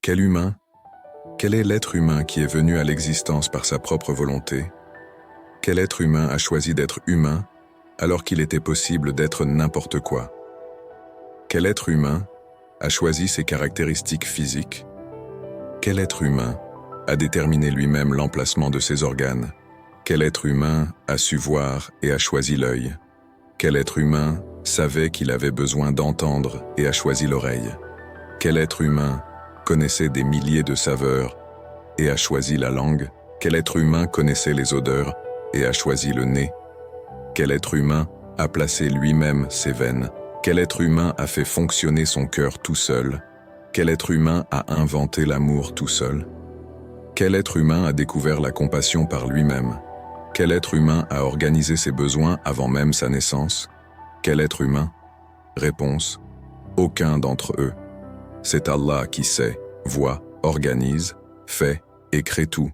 Quel humain? Quel est l'être humain qui est venu à l'existence par sa propre volonté? Quel être humain a choisi d'être humain alors qu'il était possible d'être n'importe quoi? Quel être humain a choisi ses caractéristiques physiques? Quel être humain a déterminé lui-même l'emplacement de ses organes? Quel être humain a su voir et a choisi l'œil? Quel être humain savait qu'il avait besoin d'entendre et a choisi l'oreille? Quel être humain connaissait des milliers de saveurs et a choisi la langue? Quel être humain connaissait les odeurs et a choisi le nez? Quel être humain a placé lui-même ses veines? Quel être humain a fait fonctionner son cœur tout seul? Quel être humain a inventé l'amour tout seul? Quel être humain a découvert la compassion par lui-même? Quel être humain a organisé ses besoins avant même sa naissance? Quel être humain? Réponse: aucun d'entre eux. C'est Allah qui sait, voit, organise, fait et crée tout.